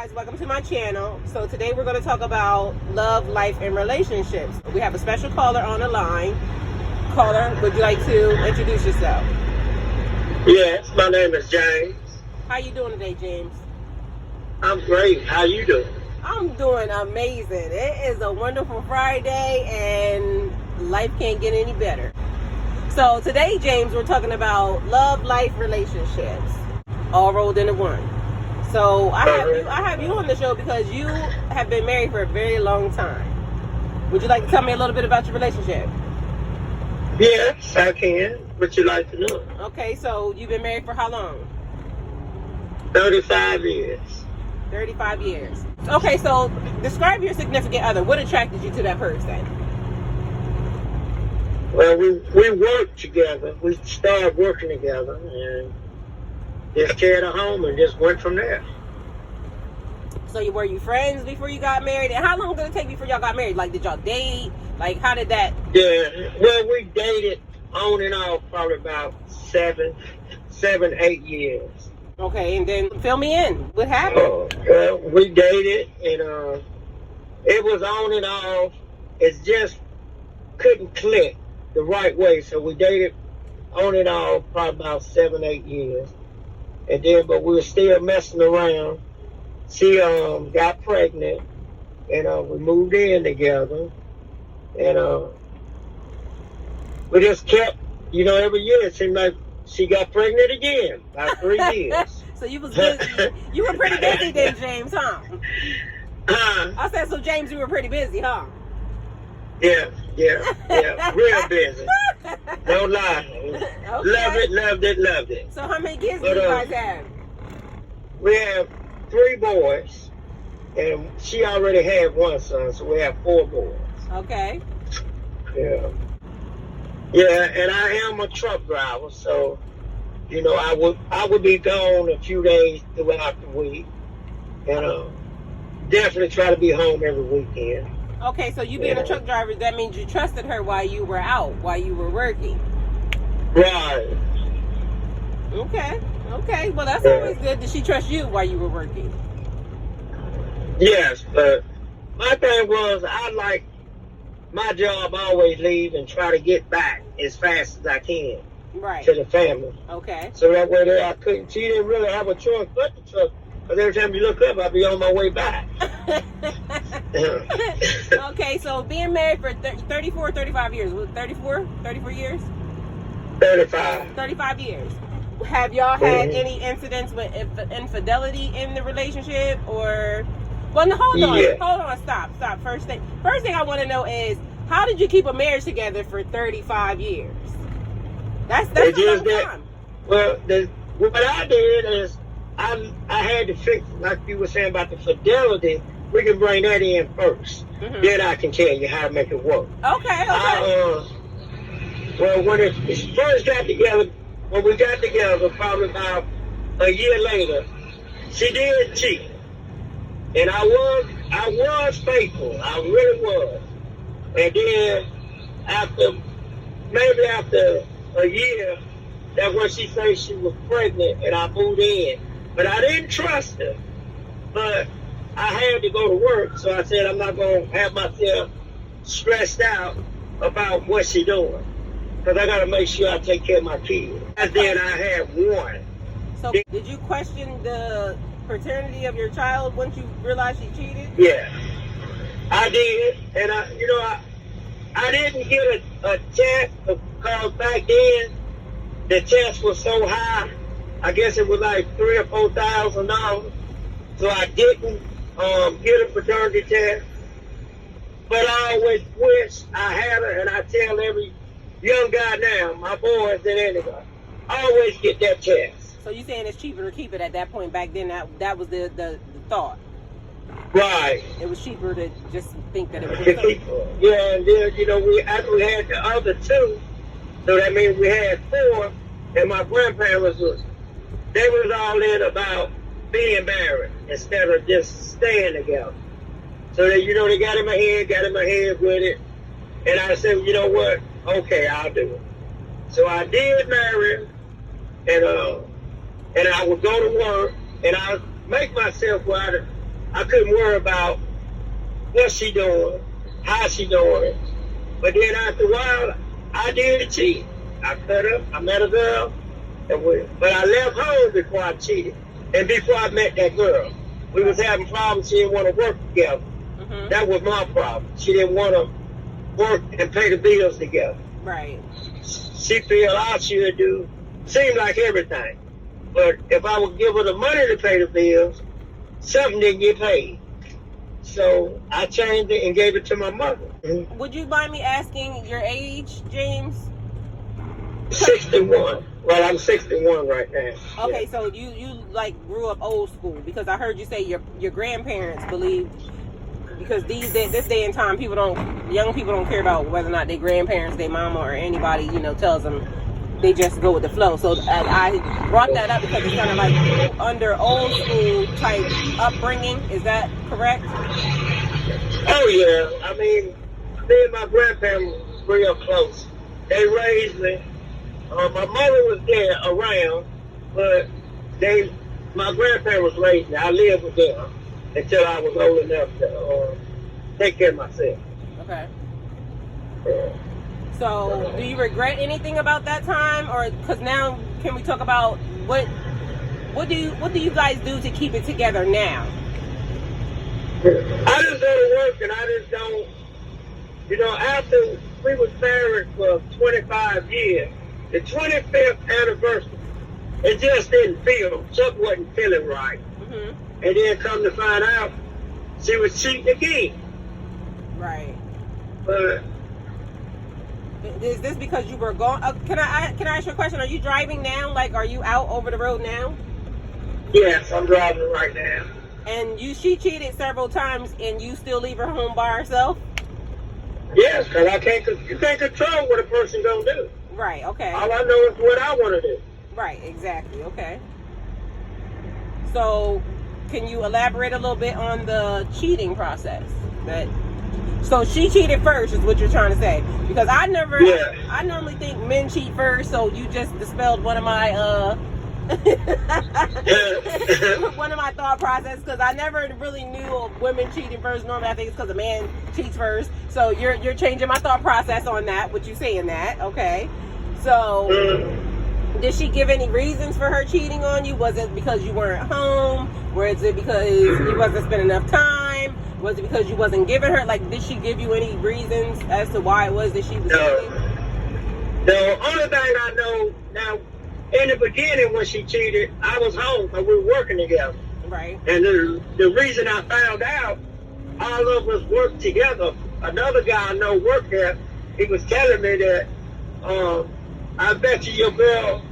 guys, welcome to my channel. So today we're going to talk about love, life, and relationships. We have a special caller on the line. Caller, would you like to introduce yourself? Yes, my name is James. How you doing today, James? I'm great. How you doing? I'm doing amazing. It is a wonderful Friday and life can't get any better. So today, James, we're talking about love, life, relationships, all rolled into one. So I have you on the show because you have been married for a very long time. Would you like to tell me a little bit about your relationship? Yes, I can. What you like to know? Okay, so you've been married for how long? 35 years. 35 years. Okay, so describe your significant other. What attracted you to that person? Well, we worked together. We started working together and just carried a home and just went from there. So were you friends before you got married? And how long did it take before y'all got married? Like, did y'all date? Like, how did that? Yeah, well, we dated on and off probably about 7, 8 years. Okay, and then fill me in. What happened? Well, we dated and it was on and off. It just couldn't click the right way. So we dated on and off probably about 7, 8 years. And then, but we were still messing around. She got pregnant, and we moved in together, and we just kept, every year it seemed like she got pregnant again, about 3 years. So you was busy. You were pretty busy then, James, huh? I said, so James, you were pretty busy, huh? Yeah, real busy. Don't lie. Okay. Loved it. So how many kids do you guys have? We have 3 boys, and she already had 1 son, so we have 4 boys. Okay. Yeah, and I am a truck driver, so I would be gone a few days throughout the week, and definitely try to be home every weekend. Okay, so you being a truck driver, that means you trusted her while you were out, while you were working. Right. Okay. Well, that's always good. Did she trust you while you were working? Yes, but my thing was I like my job. I always leave and try to get back as fast as I can to the family. Okay. So that way she didn't really have a choice but the truck. Because every time you look up, I'd be on my way back. Okay, so being married for 34, 35 years. 34 years? 35. 35 years. Have y'all had any incidents with infidelity in the relationship, or? Well, no, hold on, stop. First thing I want to know is, how did you keep a marriage together for 35 years? That's a long time. Well, what I did is I had to fix, like you were saying about the fidelity. We can bring that in first. Mm-hmm. Then I can tell you how to make it work. Okay. Well, when it first got together. When we got together, probably about a year later, she did cheat, and I was faithful. I really was. And then after a year, that's when she said she was pregnant, and I moved in. But I didn't trust her. But I had to go to work, so I said I'm not going to have myself stressed out about what she's doing. Because I got to make sure I take care of my kids. And then I had 1. So did you question the paternity of your child once you realized she cheated? Yeah, I did. And I didn't get a test because back then the test was so high. I guess it was like $3,000 or $4,000. So I didn't get a paternity test. But I always wish I had her, and I tell every young guy now, my boys and anybody, I always get that test. So you saying it's cheaper to keep it at that point? Back then, that was the thought. Right. It was cheaper to just think that it was. Yeah, and then after we had the other 2, so that means we had 4, and my grandparents they was all in about being married instead of just staying together. So that they got in my head with it, and I said, you know what? Okay, I'll do it. So I did marry, and I would go to work, and I would make myself where I couldn't worry about what she doing, how she doing it. But then after a while, I did cheat. I cut up, I met a girl, but I left home before I cheated. And before I met that girl, we was having problems. She didn't want to work together. Mm-hmm. That was my problem. She didn't want to work and pay the bills together. Right. She feel I should do, seemed like everything. But if I would give her the money to pay the bills, something didn't get paid. So I changed it and gave it to my mother. Mm-hmm. Would you mind me asking your age, James? 61. Well, I'm 61 right now. Okay, yeah. so you like grew up old school, because I heard you say your grandparents believed, because this day and time, young people don't care about whether or not their grandparents, their mama, or anybody, tells them. They just go with the flow. So I brought that up because it's kind of like under old school type upbringing. Is that correct? Oh yeah. I mean, me and my grandparents were real close. They raised me. My mother was there around, but my grandparents raised me. I lived with them until I was old enough to take care of myself. Okay. So, do you regret anything about that time, or because now can we talk about what do you guys do to keep it together now? I just go to work and I just don't. After we was married for 25 years, the 25th anniversary, it just didn't feel. Something wasn't feeling right. Mm-hmm. And then come to find out, she was cheating again. Right. But is this because you were going? Can I ask you a question? Are you driving now? Like, are you out over the road now? yes, I'm driving right now. And she cheated several times, and you still leave her home by herself? Yes, because you can't control what a person gonna do. Right. Okay. All I know is what I want to do. Right. Exactly. Okay. So, can you elaborate a little bit on the cheating process? So she cheated first, is what you're trying to say? Because I normally think men cheat first. So you just dispelled one of my one of my thought process, because I never really knew of women cheating first. Normally, I think it's because a man cheats first. So you're changing my thought process on that. What you saying that? Okay. So, did she give any reasons for her cheating on you? Was it because you weren't home? Was it because you wasn't spending enough time? Was it because you wasn't giving her? Like, did she give you any reasons as to why it was that she was cheating? The only thing I know now, in the beginning when she cheated, I was home because we were working together. Right. And the reason I found out, all of us worked together. Another guy I know worked there. He was telling me that, I bet you your girl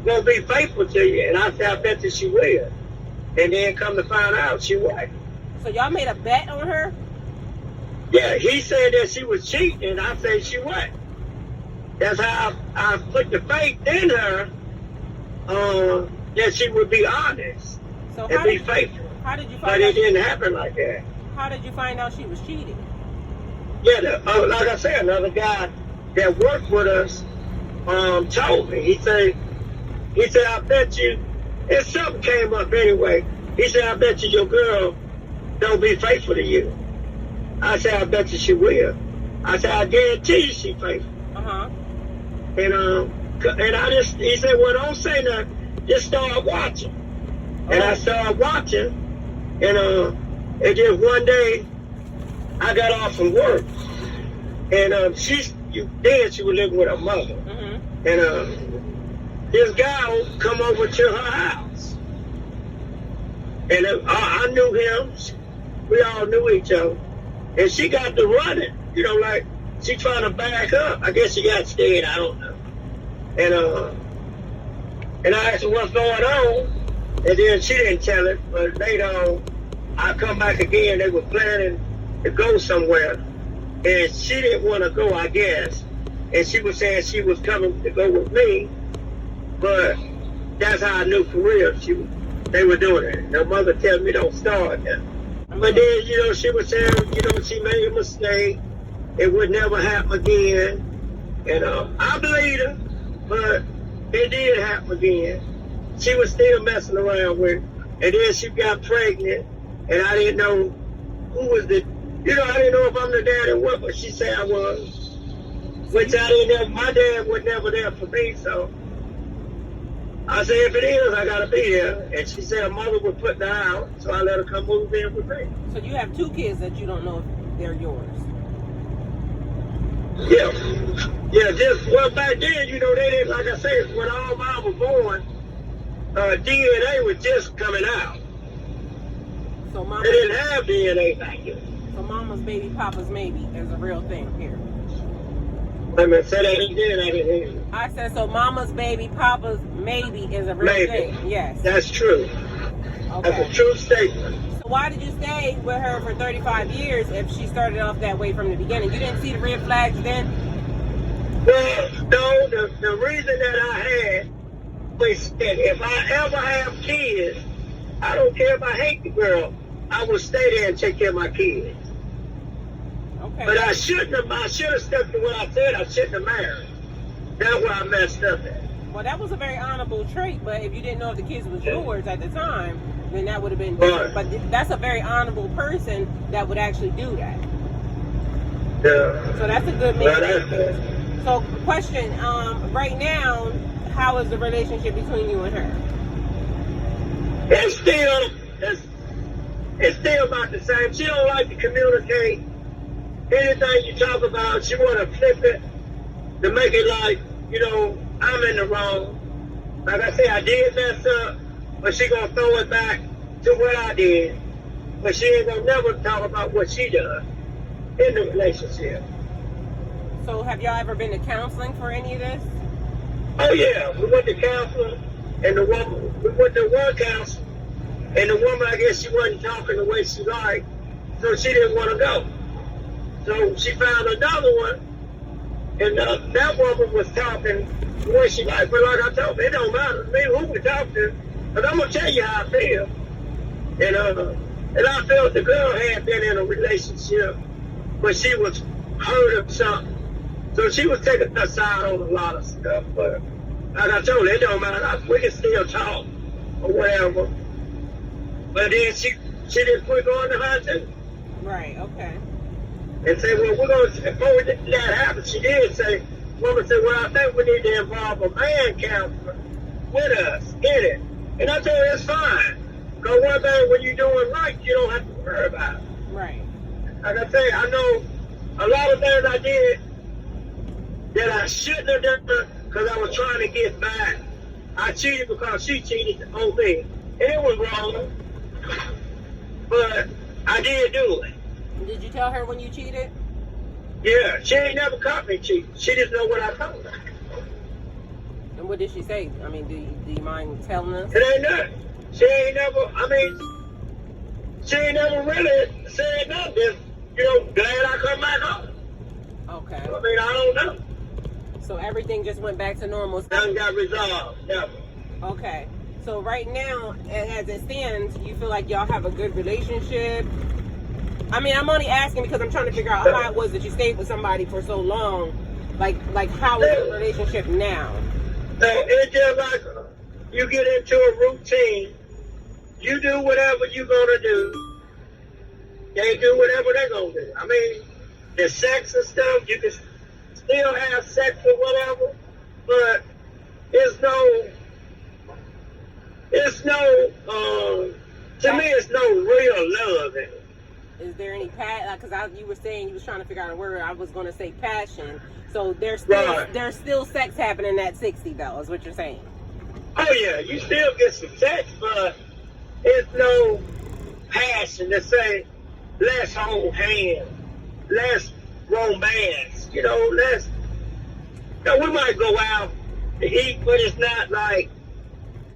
gonna be faithful to you. And I said, I bet you she will. And then come to find out, she wasn't. So y'all made a bet on her? Yeah, he said that she was cheating, and I said she wasn't. That's how I put the faith in her, that she would be honest and be faithful. How did you find But it didn't happen like that. How did you find out she was cheating? Yeah, like I said, another guy that worked with us told me. He said, I bet you, and something came up anyway. He said, I bet you your girl don't be faithful to you. I said, I bet you she will. I said, I guarantee you she faithful. Uh-huh. And he said, well, don't say nothing. Just start watching. And I started watching, and just one day, I got off from work. And she was living with her mother. Mm-hmm. And this guy come over to her house. And I knew him. We all knew each other. And she got to running. Like she trying to back up. I guess she got scared. I don't know. And I asked her what's going on. And then she didn't tell it. But later on, I come back again. They were planning to go somewhere. And she didn't want to go, I guess. And she was saying she was coming to go with me. But that's how I knew for real they were doing it. Her mother tells me don't start that. But then, she was saying, she made a mistake. It would never happen again. And I believed her, but it did happen again. She was still messing around with it. And then she got pregnant. And I didn't know who was I didn't know if I'm the dad or what, but she said I was. Which I didn't know, my dad was never there for me, so I said, if it is, I gotta be there. And she said her mother would put her out, so I let her come move in with me. So you have 2 kids that you don't know if they're yours. Yeah. Well, back then, they didn't, like I said, when all mine was born, DNA was just coming out. So they didn't have DNA back then. So mama's baby, papa's maybe is a real thing here. Wait a minute, say that again, I didn't hear you. I said, so mama's baby, papa's maybe is a real thing. Yes. That's true. Okay. That's a true statement. So why did you stay with her for 35 years if she started off that way from the beginning? You didn't see the red flags then? Well, no, the reason that I had was that if I ever have kids, I don't care if I hate the girl, I will stay there and take care of my kids. Okay. But I should have stuck to what I said. I shouldn't have married. That's where I messed up at. Well, that was a very honorable trait, but if you didn't know if the kids was yours at the time, then that would have been different. But that's a very honorable person that would actually do that. Yeah. So that's a good man. So, question, right now, how is the relationship between you and her? It's still about the same. She don't like to communicate. Anything you talk about, she want to flip it to make it like, I'm in the wrong. Like I said, I did mess up, but she gonna throw it back to what I did. But she ain't gonna never talk about what she done in the relationship. So have y'all ever been to counseling for any of this? Oh yeah, we went to counseling, and we went to one counselor, and the woman, I guess she wasn't talking the way she liked, so she didn't want to go. So she found another one, and that woman was talking the way she liked, but like I told her, it don't matter to me who we talk to, but I'm gonna tell you how I feel. And I felt the girl had been in a relationship, but she was hurt of something. So she was taking her side on a lot of stuff, but like I told her, it don't matter. We can still talk or whatever. But then she didn't quit going to her too. Right, okay. And say, well, before that happened, she did say, woman said, well, I think we need to involve a man counselor with us in it. And I told her, it's fine. Because one thing, when you're doing right, you don't have to worry about it. Right. Like I say, I know a lot of things I did that I shouldn't have done because I was trying to get back. I cheated because she cheated on me. And it was wrong. But I did do it. Did you tell her when you cheated? Yeah, she ain't never caught me cheating. She didn't know what I told her. And what did she say? I mean, do you mind telling us? It ain't nothing. She ain't never really said nothing. Glad I come back home. Okay. I don't know. So everything just went back to normal. Nothing got resolved. Never. Okay. So right now, as it stands, you feel like y'all have a good relationship? I mean, I'm only asking because I'm trying to figure out how it was that you stayed with somebody for so long. Like how is the relationship now? So it's just like you get into a routine. You do whatever you're gonna do. They do whatever they're gonna do. I mean, the sex and stuff, you can still have sex or whatever, but to me, it's no real love in it. Is there any because you were saying you was trying to figure out a word. I was going to say passion. So there's still sex happening at 60 though, is what you're saying. Oh yeah, you still get some sex, but it's no passion to say let's hold hands, let's romance, we might go out to eat, but it's not like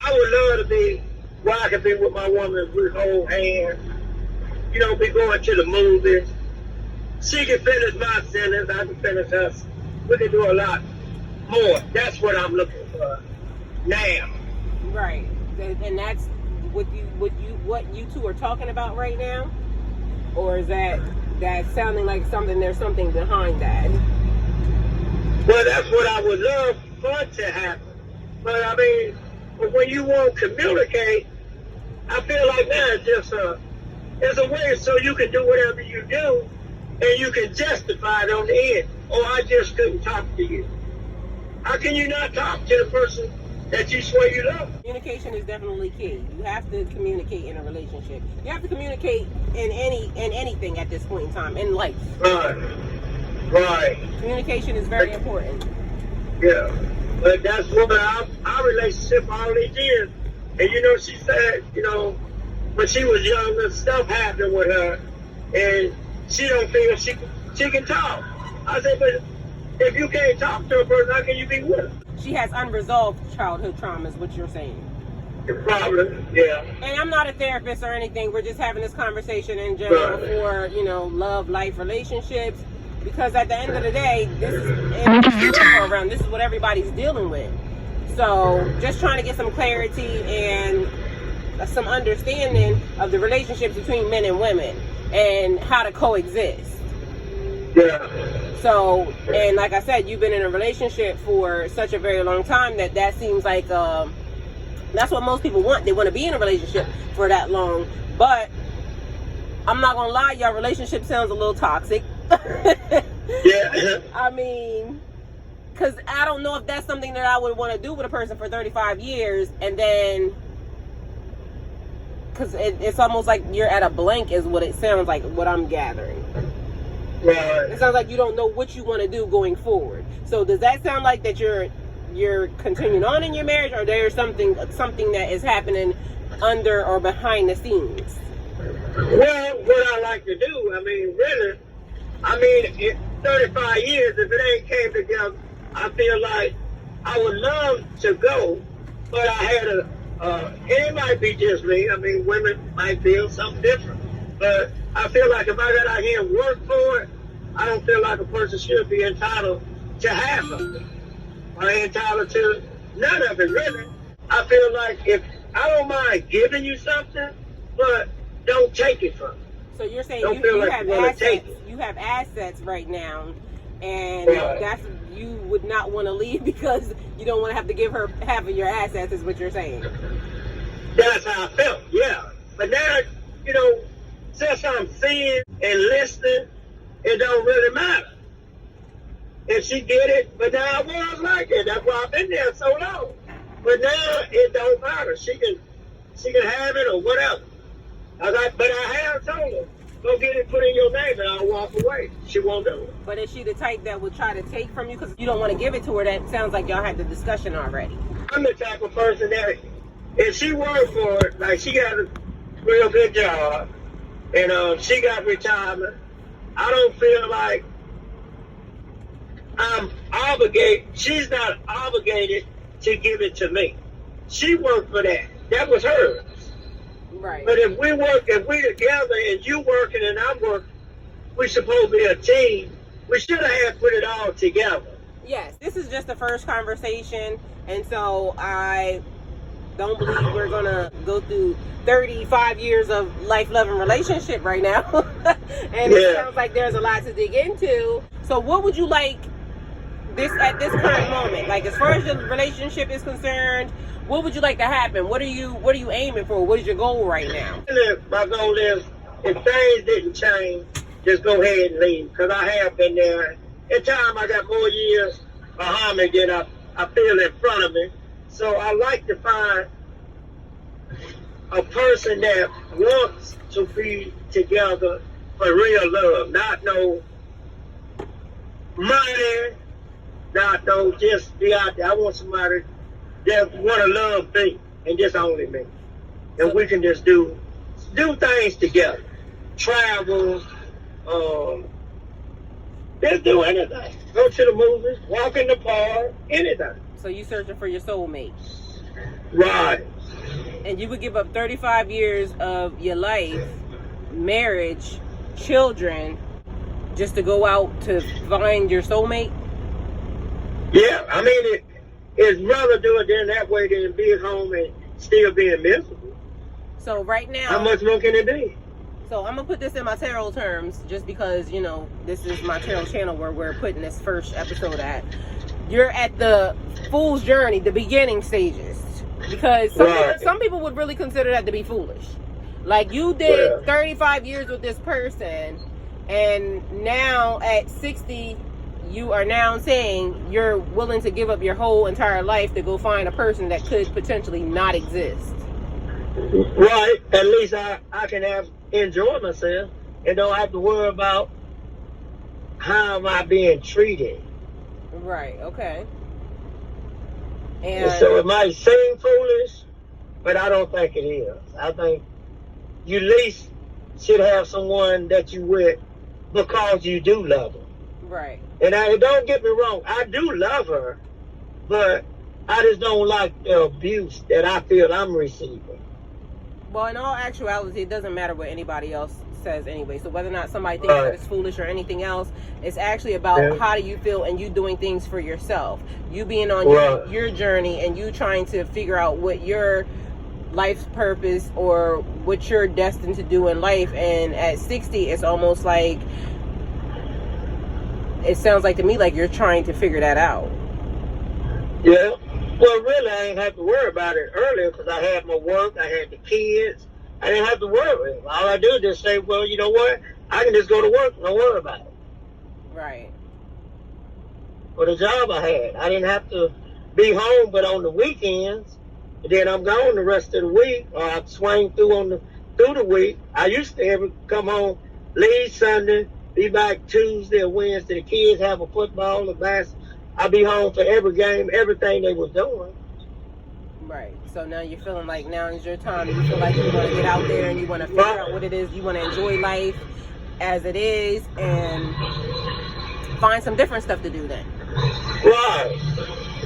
I would love to be where I could be with my woman, we hold hands. Be going to the movies. She can finish my sentence, I can finish hers. We can do a lot more. That's what I'm looking for now. Right. And that's what you two are talking about right now? Or is that sounding like there's something behind that? Well, that's what I would love for to happen. But when you won't communicate, I feel like now it's just There's a way so you can do whatever you do, and you can justify it on the end. Oh, I just couldn't talk to you. How can you not talk to the person that you swear you love? Communication is definitely key. You have to communicate in a relationship. You have to communicate in anything at this point in time in life. Right. Communication is very important. Yeah. But that's what our relationship all these years. And she said, when she was younger, stuff happened with her, and she don't feel she can talk. I said, but if you can't talk to a person, how can you be with her? She has unresolved childhood trauma, is what you're saying. The problem, yeah. And I'm not a therapist or anything. We're just having this conversation in general for, love, life, relationships. Because at the end of the day, this is what everybody's dealing with. So just trying to get some clarity and some understanding of the relationships between men and women and how to coexist. Yeah. So, and like I said, you've been in a relationship for such a very long time that seems like that's what most people want. They want to be in a relationship for that long. But I'm not gonna lie, your relationship sounds a little toxic. Yeah. I mean, because I don't know if that's something that I would want to do with a person for 35 years, and then because it's almost like you're at a blank is what it sounds like, what I'm gathering. Right. It sounds like you don't know what you want to do going forward. So does that sound like that you're continuing on in your marriage, or there's something that is happening under or behind the scenes? Well, what I like to do, in 35 years, if it ain't came together, I feel like I would love to go, but I had it might be just me. Women might feel something different. But I feel like if I got out here and work for it, I don't feel like a person should be entitled to half of it. Or entitled to none of it, really. I feel like if I don't mind giving you something, but don't take it from me. So you're saying you have assets. You have assets right now, and that's you would not want to leave because you don't want to have to give her half of your assets, is what you're saying. That's how I felt, yeah. But now, since I'm seeing and listening, it don't really matter. If she get it, but now I was like it. That's why I've been there so long. But now it don't matter. She can have it or whatever. But I have told her, go get it put in your name and I'll walk away. She won't do it. But is she the type that would try to take from you because you don't want to give it to her? That sounds like y'all had the discussion already. I'm the type of person that if she worked for it, like she got a real good job and she got retirement, I don't feel like I'm obligated. She's not obligated to give it to me. She worked for that. That was hers. Right. But if we together and you working and I'm working, we supposed to be a team. We should have had put it all together. Yes, this is just the first conversation, and so I don't believe we're gonna go through 35 years of life-loving relationship right now. And it sounds like there's a lot to dig into. So what would you like at this current moment? Like, as far as your relationship is concerned, what would you like to happen? What are you aiming for? What is your goal right now? My goal is, if things didn't change, just go ahead and leave. Because I have been there. In time, I got more years behind me than I feel in front of me. So I like to find a person that wants to be together for real love. Not no money, not no just be out there. I want somebody that want to love me and just only me. And we can just do things together. Travel, just do anything. Go to the movies, walk in the park, anything. So you searching for your soulmate. Right. And you would give up 35 years of your life, marriage, children, just to go out to find your soulmate? Yeah, it's rather do it than that way than be at home and still being miserable. So right now, how much more can it be? So I'm gonna put this in my tarot terms, just because this is my tarot channel where we're putting this first episode at. You're at the fool's journey, the beginning stages, because some people would really consider that to be foolish. Like, you did Well, 35 years with this person, and now at 60, you are now saying you're willing to give up your whole entire life to go find a person that could potentially not exist. right. At least I can enjoy myself and don't have to worry about how am I being treated. Right, okay. And so it might seem foolish, but I don't think it is. I think you at least should have someone that you with because you do love her. Right. And don't get me wrong, I do love her, but I just don't like the abuse that I feel I'm receiving. Well, in all actuality, it doesn't matter what anybody else says anyway. So whether or not somebody thinks that it's foolish or anything else, it's actually about how do you feel and you doing things for yourself. You being on your journey and you trying to figure out what your life's purpose or what you're destined to do in life. And at 60, it's almost like, it sounds like to me like you're trying to figure that out. Yeah. Well, really, I didn't have to worry about it earlier because I had my work, I had the kids. I didn't have to worry. All I do is just say, well, you know what? I can just go to work and don't worry about it. Right. For the job I had, I didn't have to be home but on the weekends. And then I'm gone the rest of the week, or I swing through the week. I used to come home, leave Sunday, be back Tuesday or Wednesday. The kids have a football or basketball. I'll be home for every game, everything they was doing. Right. So now you're feeling like now is your time. You feel like you want to get out there and you want to figure out what it is. You want to enjoy life as it is and find some different stuff to do then. Right.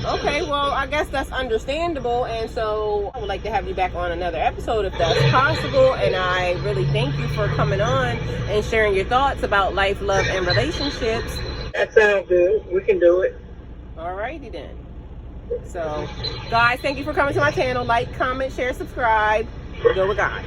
Okay, well, I guess that's understandable. And so I would like to have you back on another episode if that's possible. And I really thank you for coming on and sharing your thoughts about life, love, and relationships. That sounds good. We can do it. Alrighty then. So, guys, thank you for coming to my channel. Like, comment, share, subscribe. Go with God.